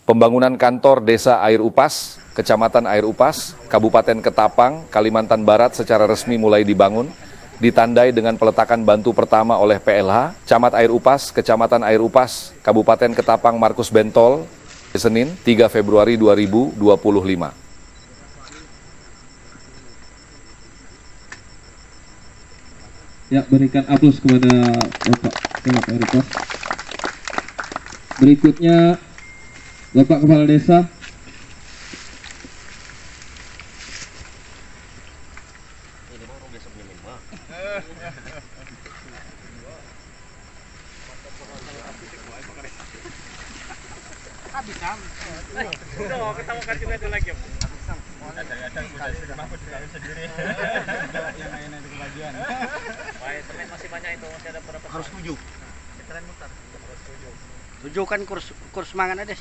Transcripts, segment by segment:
pembangunan kantor Desa Air Upas, Kecamatan Air Upas, Kabupaten Ketapang, Kalimantan Barat secara resmi mulai dibangun, ditandai dengan peletakan bantu pertama oleh PLH, Camat Air Upas, Kecamatan Air Upas, Kabupaten Ketapang Markus Bentol, Senin 3 Februari 2025. Ya, berikan aplaus kepada Bapak Camat Air Upas. Berikutnya Bapak Kepala Desa. Harus 7. Tujuh kan kurs mangan ada.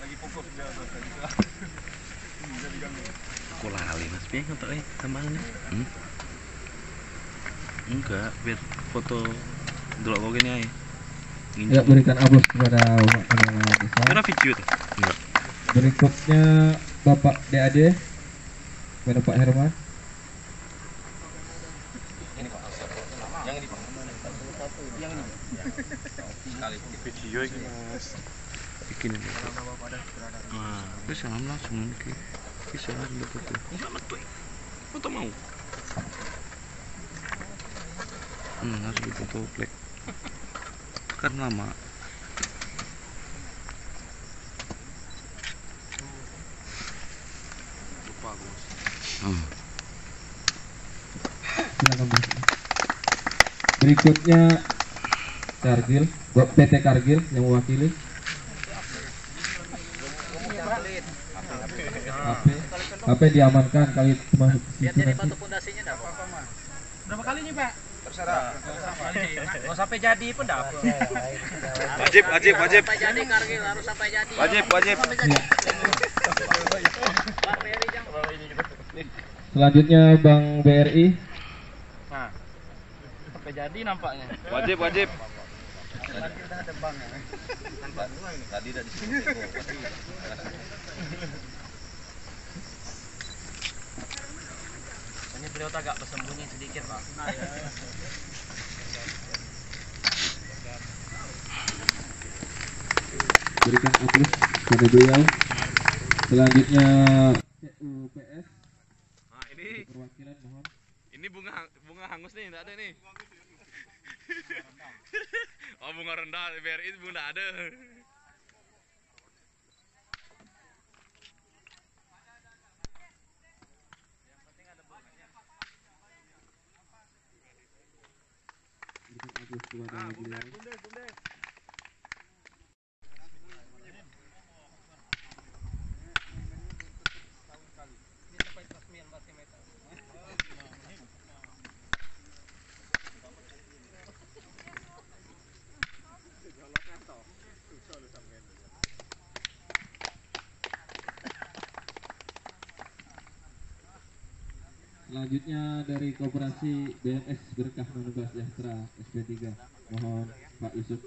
Lagi fokus dia. Kok lali mas Pieng untuk tambangannya? Enggak, biar foto dulu kok gini aja. Ya, berikan aplaus kepada Bapak Kepala Desa. Mana video tuh? Enggak. Berikutnya Bapak DAD kepada Pak Herman. Ini Pak. Yang ini Pak. Yang ini. Sekali Video ini mas. Bikin ini. Nah, bisa langsung mungkin. Bisa langsung betul. Enggak betul. Foto mau. Langsung foto plek. Kan lama. Lupa aku mas. Silakan Mas. Berikutnya Kargil, PT Kargil yang mewakili. HP diamankan kali masuk ke situ nanti. pondasinya dapat apa? Berapa kali nih Pak? Terserah. Mau sampai jadi pun dapat. Wajib. Sampai jadi Kargil harus sampai jadi. Wajib. Selanjutnya Bank BRI. Nah, sampai jadi nampaknya. Wajib. Kita ada bank ya. Nampak dua ini. Tadi udah disebut. Ini beliau agak bersembunyi sedikit Pak. Berikan aplaus kepada beliau. Selanjutnya CUPS. Nah, ini Perwakilan mohon. ini bunga hangus nih, enggak ada nih. Oh, bunga rendah BRI itu bunga ada. Berikan aplaus kepada beliau. Selanjutnya dari Koperasi BNS Berkah Manusia Sejahtera SP3, mohon Pak Yusuf.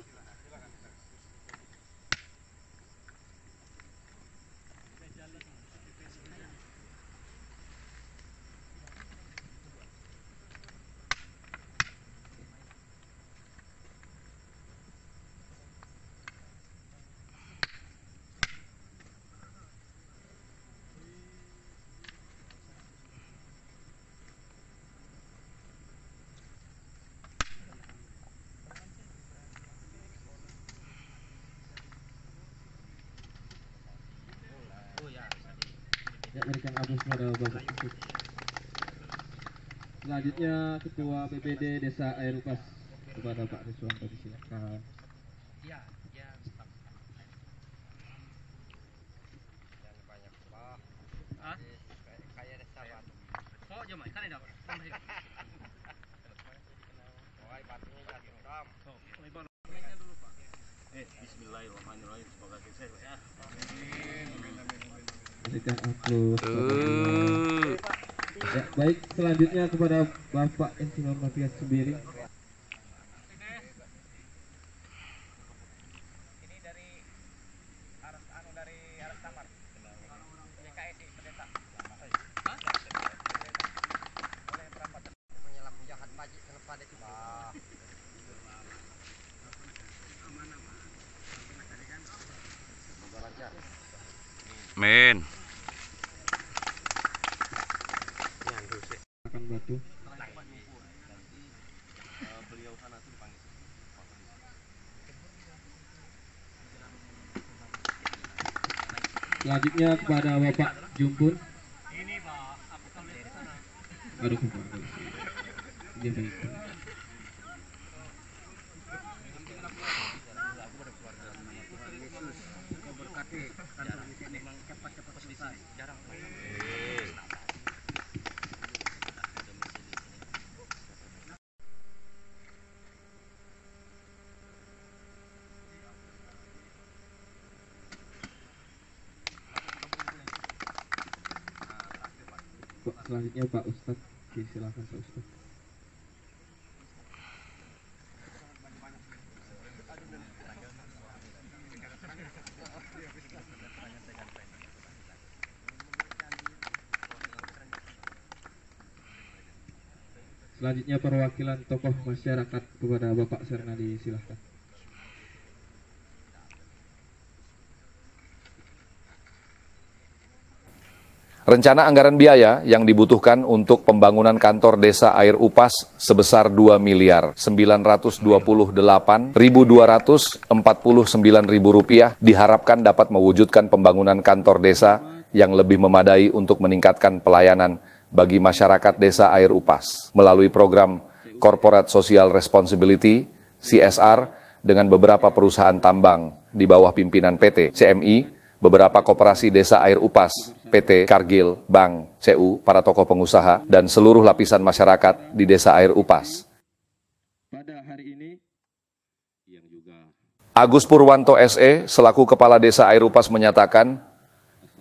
Ya, berikan aplaus kepada Bapak Yusuf. Selanjutnya Ketua BPD Desa Air Upas kepada Pak Rizwanto, disilakan. Iya, stop. Jangan banyak Pak. Hah? Kayak ada sahabat. Oh, jemaah kan ada. Wahai batunya jadi hitam. Oh, mainnya dulu Pak. Bismillahirrahmanirrahim. Semoga sukses ya. Berikan aplaus kepada beliau. Ya, baik, selanjutnya kepada Bapak Insinyur Matias Sembiring. Men. Akan batu. Selanjutnya kepada Bapak Jumpun. Aduh, Bapak. Dia baik. Selanjutnya Pak Ustadz, silakan Pak Ustadz. Selanjutnya perwakilan tokoh masyarakat kepada Bapak Sernadi, silahkan. Rencana anggaran biaya yang dibutuhkan untuk pembangunan kantor desa Air Upas sebesar Rp2.928.249.000 diharapkan dapat mewujudkan pembangunan kantor desa yang lebih memadai untuk meningkatkan pelayanan bagi masyarakat desa Air Upas melalui program Corporate Social Responsibility (CSR) dengan beberapa perusahaan tambang di bawah pimpinan PT CMI, beberapa koperasi desa Air Upas, PT Kargil, Bank, CU, para tokoh pengusaha, dan seluruh lapisan masyarakat di desa Air Upas. Pada hari ini, yang juga Agus Purwanto SE, selaku Kepala Desa Air Upas menyatakan,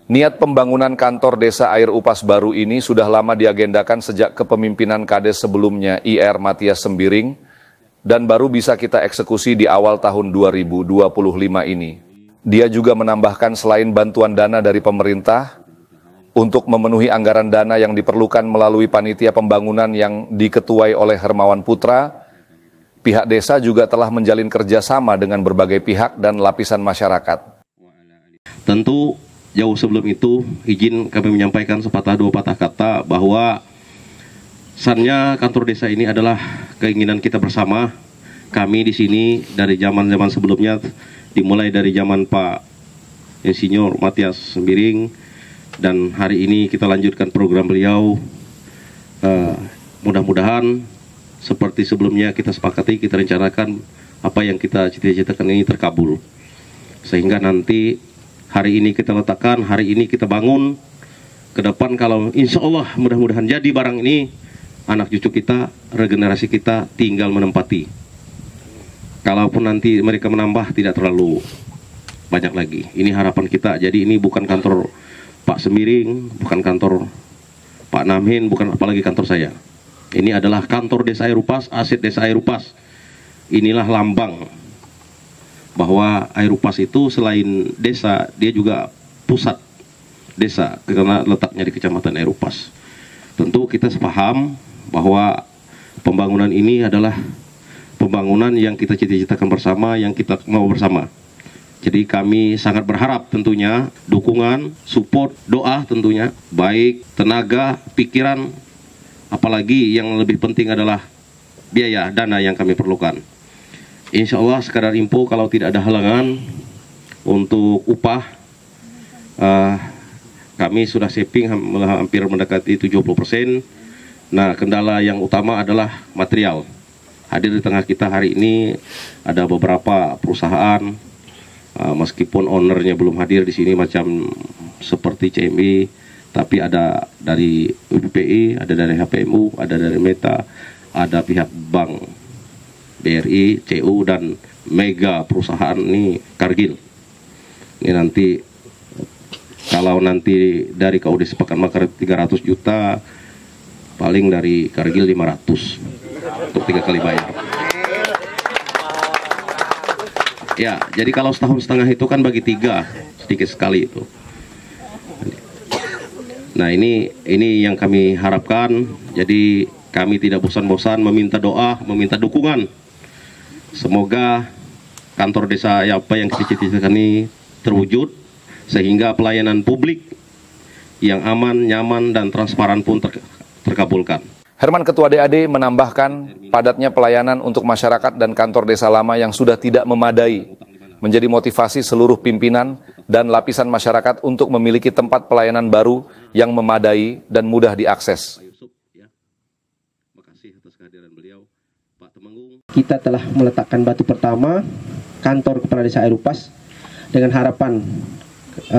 niat pembangunan kantor desa Air Upas baru ini sudah lama diagendakan sejak kepemimpinan Kades sebelumnya IR Matias Sembiring, dan baru bisa kita eksekusi di awal tahun 2025 ini. Dia juga menambahkan selain bantuan dana dari pemerintah, untuk memenuhi anggaran dana yang diperlukan melalui panitia pembangunan yang diketuai oleh Hermawan Putra, pihak desa juga telah menjalin kerjasama dengan berbagai pihak dan lapisan masyarakat. Tentu jauh sebelum itu, izin kami menyampaikan sepatah dua patah kata bahwa sannya kantor desa ini adalah keinginan kita bersama. Kami di sini dari zaman-zaman sebelumnya, dimulai dari zaman Pak Insinyur Matias Sembiring, dan hari ini kita lanjutkan program beliau. Mudah-mudahan seperti sebelumnya kita sepakati, kita rencanakan apa yang kita cita-citakan ini terkabul, sehingga nanti hari ini kita letakkan, hari ini kita bangun, ke depan kalau insya Allah mudah-mudahan jadi barang ini, anak cucu kita, regenerasi kita tinggal menempati. Kalaupun nanti mereka menambah tidak terlalu banyak lagi. Ini harapan kita. Jadi ini bukan kantor Pak Sembiring, bukan kantor Pak Namhin, bukan apalagi kantor saya. Ini adalah kantor desa Air Upas, aset desa Air Upas. Inilah lambang bahwa Air Upas itu selain desa, dia juga pusat desa karena letaknya di Kecamatan Air Upas. Tentu kita sepaham bahwa pembangunan ini adalah pembangunan yang kita cita-citakan bersama, yang kita mau bersama. Jadi kami sangat berharap tentunya dukungan, support, doa tentunya, baik tenaga, pikiran, apalagi yang lebih penting adalah biaya, dana yang kami perlukan. Insya Allah sekadar info, kalau tidak ada halangan untuk upah, kami sudah saving hampir mendekati 70%. Nah, kendala yang utama adalah material. Hadir di tengah kita hari ini ada beberapa perusahaan, meskipun ownernya belum hadir di sini macam seperti CMI, tapi ada dari UBPI, ada dari HPMU, ada dari Meta, ada pihak Bank BRI, CU, dan mega perusahaan ini Kargil. Ini nanti kalau nanti dari KUD Sepakat Makar 300 juta, paling dari Kargil 500 untuk 3 kali bayar. Ya, jadi kalau setahun setengah itu kan bagi 3, sedikit sekali itu. Nah, ini yang kami harapkan. Jadi kami tidak bosan-bosan meminta doa, meminta dukungan. Semoga kantor desa apa yang kita cita-citakan ini terwujud, sehingga pelayanan publik yang aman, nyaman, dan transparan pun terkabulkan. Herman Ketua DAD menambahkan padatnya pelayanan untuk masyarakat dan kantor desa lama yang sudah tidak memadai menjadi motivasi seluruh pimpinan dan lapisan masyarakat untuk memiliki tempat pelayanan baru yang memadai dan mudah diakses. Kita telah meletakkan batu pertama kantor Kepala Desa Air Upas dengan harapan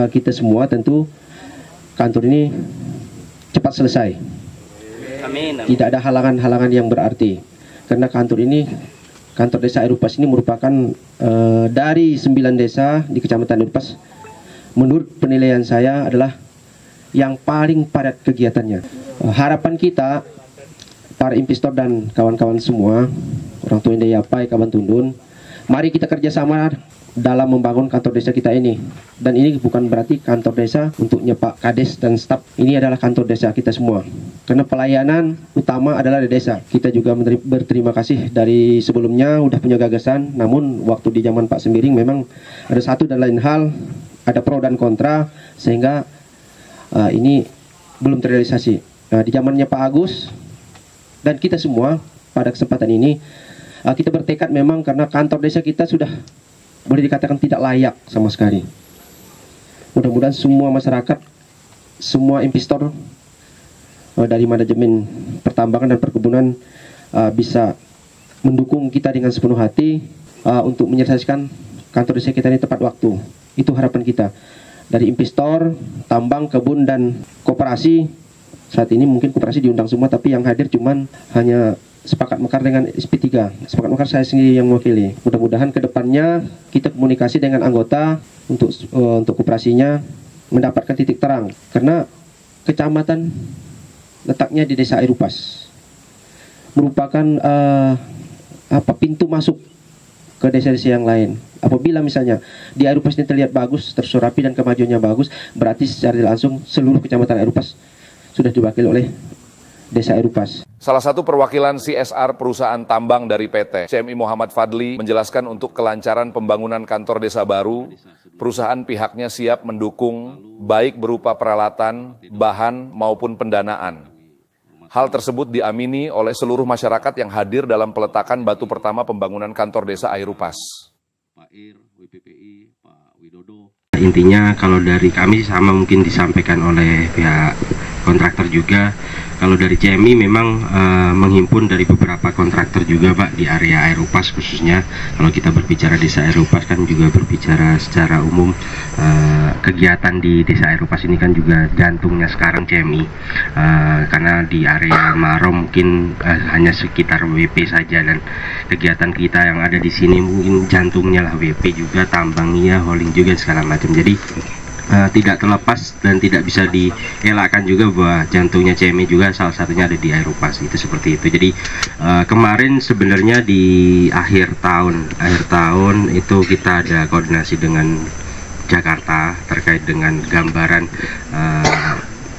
kita semua tentu kantor ini cepat selesai. Amin. Tidak ada halangan-halangan yang berarti karena kantor Desa Air Upas ini merupakan dari 9 desa di Kecamatan Air Upas, menurut penilaian saya adalah yang paling padat kegiatannya. Harapan kita, para investor dan kawan-kawan semua, orang tua Indah Yapai, Kaban Tundun, mari kita kerjasama dalam membangun kantor desa kita ini. Dan ini bukan berarti kantor desa untuk nyepak kades dan staf. Ini adalah kantor desa kita semua. Karena pelayanan utama adalah di desa. Kita juga berterima kasih dari sebelumnya udah punya gagasan. Namun waktu di zaman Pak Sembiring memang ada satu dan lain hal, ada pro dan kontra, sehingga ini belum terrealisasi. Nah, di zamannya Pak Agus dan kita semua pada kesempatan ini kita bertekad memang karena kantor desa kita sudah boleh dikatakan tidak layak sama sekali. Mudah-mudahan semua masyarakat, semua investor dari manajemen pertambangan dan perkebunan bisa mendukung kita dengan sepenuh hati untuk menyelesaikan kantor desa kita ini tepat waktu. Itu harapan kita. Dari investor, tambang, kebun, dan koperasi. Saat ini mungkin koperasi diundang semua, tapi yang hadir cuman hanya sepakat mekar dengan SP3. Sepakat mekar saya sendiri yang mewakili. Mudah-mudahan ke depannya kita komunikasi dengan anggota untuk koperasinya mendapatkan titik terang. Karena kecamatan letaknya di Desa Air Upas merupakan pintu masuk ke desa-desa yang lain. Apabila misalnya di Air Upas ini terlihat bagus, tersurapi dan kemajuannya bagus, berarti secara langsung seluruh kecamatan Air Upas sudah diwakili oleh Desa Air Upas. Salah satu perwakilan CSR perusahaan tambang dari PT CMI Muhammad Fadli menjelaskan untuk kelancaran pembangunan kantor desa baru, perusahaan pihaknya siap mendukung baik berupa peralatan, bahan maupun pendanaan. Hal tersebut diamini oleh seluruh masyarakat yang hadir dalam peletakan batu pertama pembangunan kantor desa Air Upas. Intinya kalau dari kami sama mungkin disampaikan oleh pihak kontraktor juga. Kalau dari CMI memang menghimpun dari beberapa kontraktor juga Pak di area Air Upas khususnya. Kalau kita berbicara desa Air Upas kan juga berbicara secara umum kegiatan di desa Air Upas ini kan juga jantungnya sekarang CMI. Karena di area Marom mungkin hanya sekitar WP saja dan kegiatan kita yang ada di sini mungkin jantungnya lah WP juga, tambangnya, hauling juga segala macam. Jadi tidak terlepas dan tidak bisa dielakkan juga bahwa jantungnya CMI juga salah satunya ada di Air Upas, itu seperti itu. Jadi kemarin sebenarnya di akhir tahun itu kita ada koordinasi dengan Jakarta terkait dengan gambaran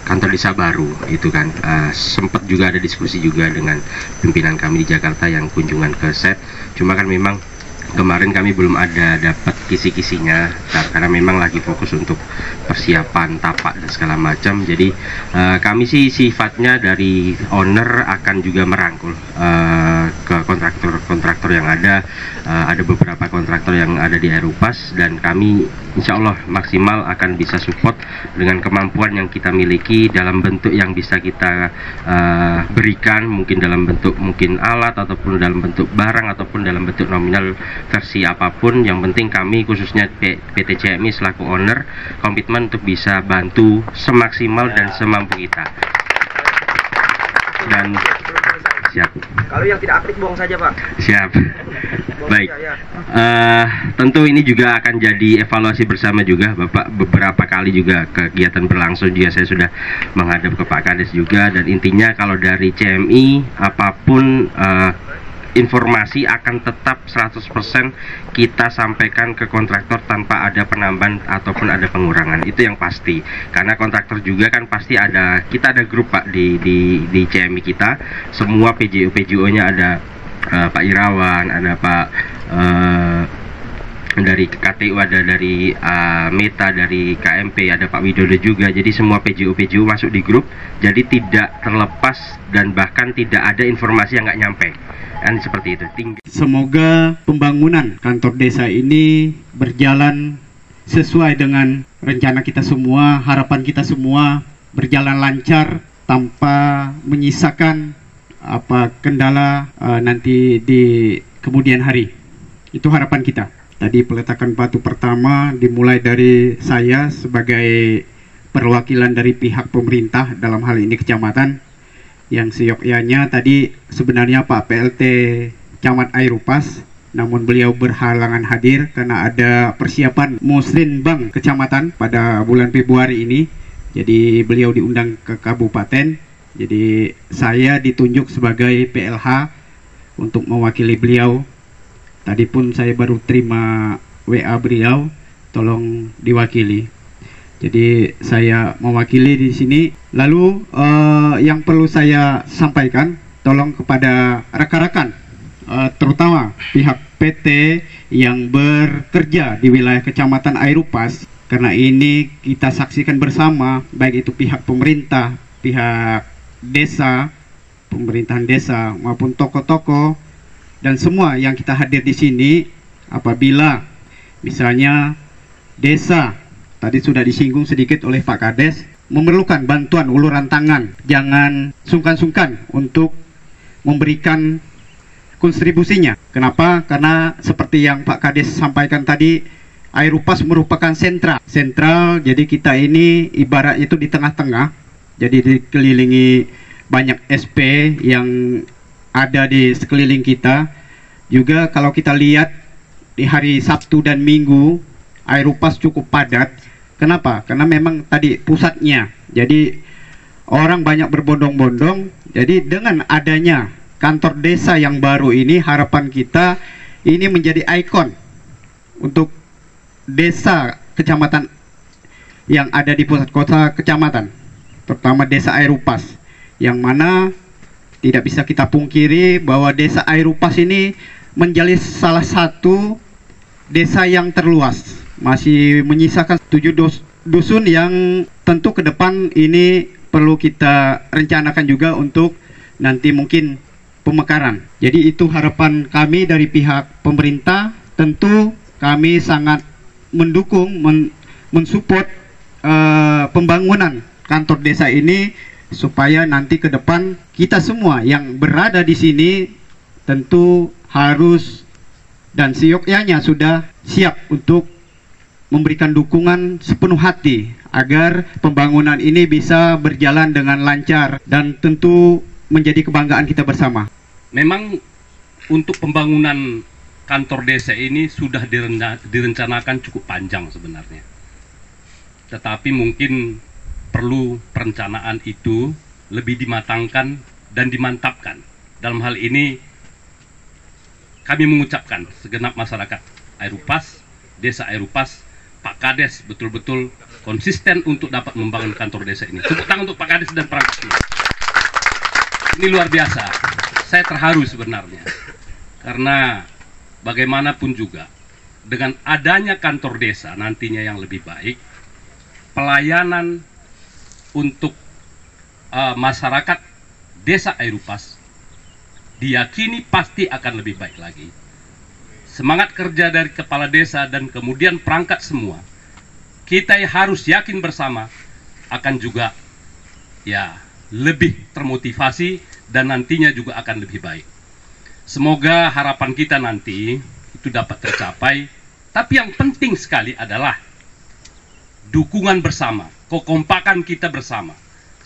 kantor desa baru itu kan, sempat juga ada diskusi juga dengan pimpinan kami di Jakarta yang kunjungan ke set. Cuma kan memang kemarin kami belum ada dapat kisi-kisinya karena memang lagi fokus untuk persiapan tapak dan segala macam. Jadi kami sih sifatnya dari owner akan juga merangkul ke kontraktor yang ada. Ada beberapa kontraktor yang ada di Air Upas dan kami insya Allah maksimal akan bisa support dengan kemampuan yang kita miliki dalam bentuk yang bisa kita berikan, mungkin dalam bentuk mungkin alat ataupun dalam bentuk barang ataupun dalam bentuk nominal versi apapun. Yang penting kami khususnya PT CMI selaku owner komitmen untuk bisa bantu semaksimal dan semampu kita. Dan siap. Kalau yang tidak aktif bohong saja Pak. Siap. Baik. Tentu ini juga akan jadi evaluasi bersama juga Bapak. Beberapa kali juga kegiatan berlangsung juga saya sudah menghadap ke Pak Kades juga, dan intinya kalau dari CMI apapun informasi akan tetap 100% kita sampaikan ke kontraktor tanpa ada penambahan ataupun ada pengurangan, itu yang pasti. Karena kontraktor juga kan pasti ada, kita ada grup Pak di CMI kita, semua PJO-nya ada Pak Irawan, ada Pak dari KTU, ada dari Meta, dari KMP, ada Pak Widodo juga. Jadi semua PJU masuk di grup, jadi tidak terlepas dan bahkan tidak ada informasi yang nggak nyampe. Kan seperti itu. Semoga pembangunan kantor desa ini berjalan sesuai dengan rencana kita semua, harapan kita semua, berjalan lancar tanpa menyisakan kendala nanti di kemudian hari. Itu harapan kita. Tadi peletakan batu pertama dimulai dari saya sebagai perwakilan dari pihak pemerintah, dalam hal ini kecamatan, yang seyogyanya tadi sebenarnya Pak PLT Camat Air Upas, namun beliau berhalangan hadir karena ada persiapan Musrenbang kecamatan pada bulan Februari ini. Jadi beliau diundang ke kabupaten, jadi saya ditunjuk sebagai PLH untuk mewakili beliau. Tadi pun saya baru terima WA beliau, tolong diwakili. Jadi saya mewakili di sini. Lalu yang perlu saya sampaikan, tolong kepada rekan-rekan, terutama pihak PT yang bekerja di wilayah Kecamatan Air Upas, karena ini kita saksikan bersama, baik itu pihak pemerintah, pihak desa, pemerintahan desa maupun tokoh-tokoh, dan semua yang kita hadir di sini, apabila misalnya desa, tadi sudah disinggung sedikit oleh Pak Kades, memerlukan bantuan uluran tangan, jangan sungkan-sungkan untuk memberikan kontribusinya. Kenapa? Karena seperti yang Pak Kades sampaikan tadi, Air Upas merupakan sentral, jadi kita ini ibarat itu di tengah-tengah, jadi dikelilingi banyak SP yang ada di sekeliling kita. Juga kalau kita lihat di hari Sabtu dan Minggu, Air Upas cukup padat. Kenapa? Karena memang tadi pusatnya, jadi orang banyak berbondong-bondong. Jadi dengan adanya kantor desa yang baru ini, harapan kita ini menjadi ikon untuk desa kecamatan yang ada di pusat kota kecamatan, terutama desa Air Upas, yang mana tidak bisa kita pungkiri bahwa desa Air Upas ini menjadi salah satu desa yang terluas. Masih menyisakan 7 dusun yang tentu ke depan ini perlu kita rencanakan juga untuk nanti mungkin pemekaran. Jadi itu harapan kami dari pihak pemerintah. Tentu kami sangat mendukung, mensupport pembangunan kantor desa ini, supaya nanti ke depan kita semua yang berada di sini tentu harus dan seyogyanya sudah siap untuk memberikan dukungan sepenuh hati agar pembangunan ini bisa berjalan dengan lancar dan tentu menjadi kebanggaan kita bersama. Memang untuk pembangunan kantor desa ini sudah direncanakan cukup panjang sebenarnya. Tetapi mungkin perlu perencanaan itu lebih dimatangkan dan dimantapkan. Dalam hal ini kami mengucapkan segenap masyarakat Air Upas, desa Air Upas, Pak Kades betul-betul konsisten untuk dapat membangun kantor desa ini. Tepuk tangan untuk Pak Kades dan perangkatnya. Ini luar biasa. Saya terharu sebenarnya. Karena bagaimanapun juga dengan adanya kantor desa nantinya yang lebih baik, pelayanan untuk masyarakat desa Air Upas diyakini pasti akan lebih baik lagi. Semangat kerja dari kepala desa dan kemudian perangkat semua, kita harus yakin bersama akan juga ya lebih termotivasi dan nantinya juga akan lebih baik. Semoga harapan kita nanti itu dapat tercapai. Tapi yang penting sekali adalah dukungan bersama, kekompakan kita bersama,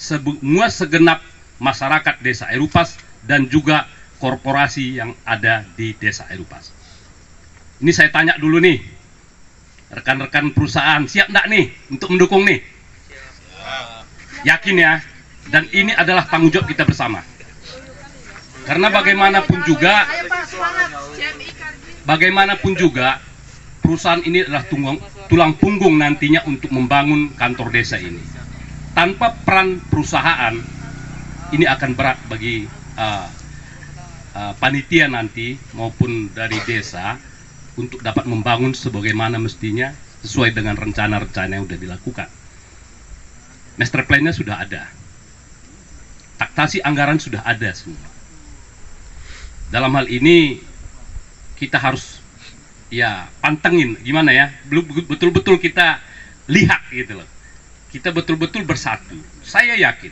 semua segenap masyarakat desa Air Upas dan juga korporasi yang ada di desa Air Upas. Ini saya tanya dulu nih, rekan-rekan perusahaan siap enggak nih untuk mendukung nih? Yakin ya? Dan ini adalah tanggung jawab kita bersama. Karena bagaimanapun juga perusahaan ini adalah tulang punggung nantinya untuk membangun kantor desa ini. Tanpa peran perusahaan, ini akan berat bagi panitia nanti maupun dari desa untuk dapat membangun sebagaimana mestinya sesuai dengan rencana-rencana yang sudah dilakukan. Master plan-nya sudah ada. Taktasi anggaran sudah ada semua. Dalam hal ini kita harus ya pantengin gimana ya, betul-betul kita lihat gitu loh. Kita betul-betul bersatu. Saya yakin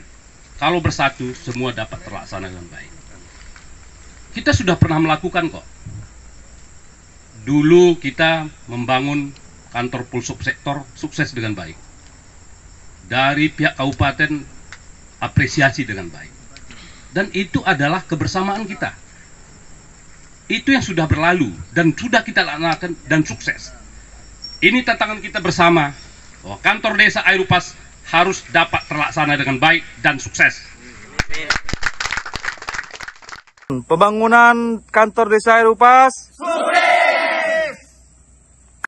kalau bersatu semua dapat terlaksana dengan baik. Kita sudah pernah melakukan kok. Dulu kita membangun kantor pulsop sektor sukses dengan baik. Dari pihak kabupaten apresiasi dengan baik. Dan itu adalah kebersamaan kita. Itu yang sudah berlalu dan sudah kita laksanakan dan sukses. Ini tantangan kita bersama bahwa kantor desa Air Upas harus dapat terlaksana dengan baik dan sukses. Pembangunan kantor desa Air Upas